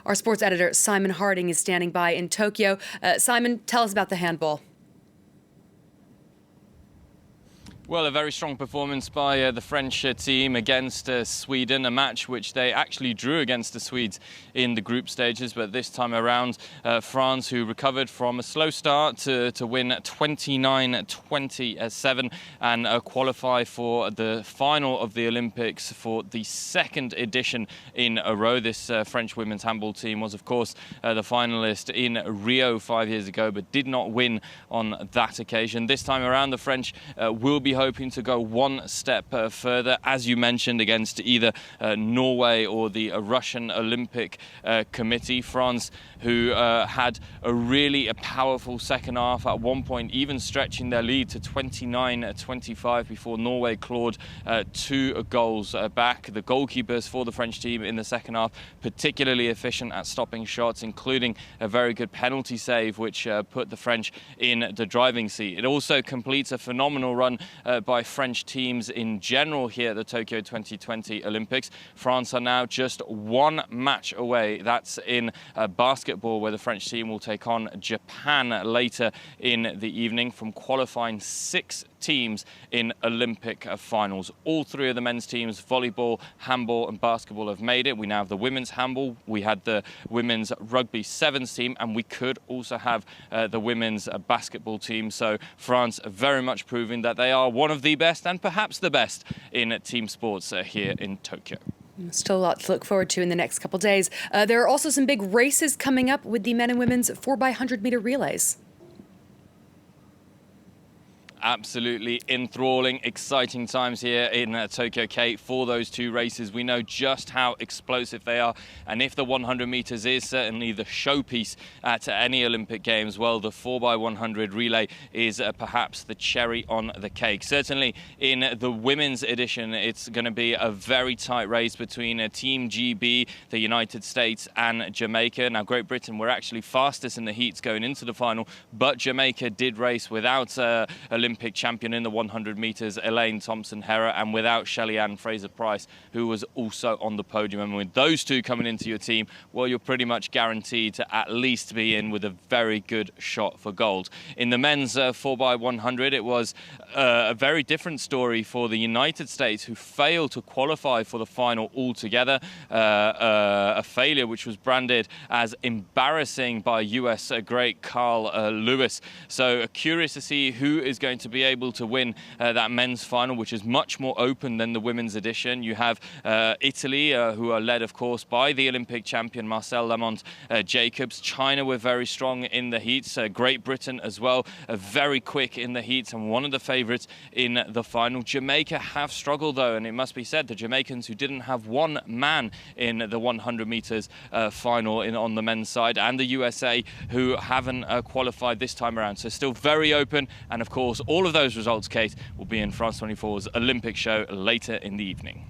Our sports editor, Simon Harding, is standing by in Tokyo. Simon, tell us about the handball. Well, a very strong performance by the French team against Sweden, a match which they actually drew against the Swedes in the group stages. But this time around, France, who recovered from a slow start to win 29-27 and qualify for the final of the Olympics for the second edition in a row. This French women's handball team was, of course, the finalist in Rio 5 years ago, but did not win on that occasion. This time around, the French will be hoping to go one step further, as you mentioned, against either Norway or the Russian Olympic Committee. France, who had a really powerful second half, at one point even stretching their lead to 29-25 before Norway clawed 2 goals back. The goalkeepers for the French team in the second half particularly efficient at stopping shots, including a very good penalty save which put the French in the driving seat. It also completes a phenomenal run by French teams in general here at the Tokyo 2020 Olympics. France are now just one match away. That's in basketball, where the French team will take on Japan later in the evening, from qualifying 6 teams in Olympic finals. All 3 of the men's teams, volleyball, handball and basketball, have made it. We now have the women's handball, we had the women's rugby sevens team, and we could also have the women's basketball team. So France very much proving that they are one of the best, and perhaps the best, in team sports here in Tokyo. Still a lot to look forward to in the next couple days. There are also some big races coming up with the men and women's 4x100-meter relays. Absolutely enthralling, exciting times here in Tokyo, Kate, for those 2 races. We know just how explosive they are, and if the 100 meters is certainly the showpiece at any Olympic Games, well, the 4x100 relay is perhaps the cherry on the cake. Certainly in the women's edition, it's going to be a very tight race between Team GB, the United States, and Jamaica. Now, Great Britain were actually fastest in the heats going into the final, but Jamaica did race without Olympic champion in the 100 meters, Elaine Thompson-Herah, and without Shelly-Ann Fraser-Price, who was also on the podium. And with those 2 coming into your team, well, you're pretty much guaranteed to at least be in with a very good shot for gold. In the men's 4x100, it was a very different story for the United States, who failed to qualify for the final altogether. A failure which was branded as embarrassing by US great Carl Lewis. So curious to see who is going to be able to win that men's final, which is much more open than the women's edition. You have Italy, who are led, of course, by the Olympic champion Marcel Lamont Jacobs. China were very strong in the heats. Great Britain as well, very quick in the heats, and one of the favourites in the final. Jamaica have struggled, though, and it must be said, the Jamaicans, who didn't have one man in the 100 metres final on the men's side, and the USA, who haven't qualified this time around. So still very open, and of course all of those results, Kate, will be in France 24's Olympic show later in the evening.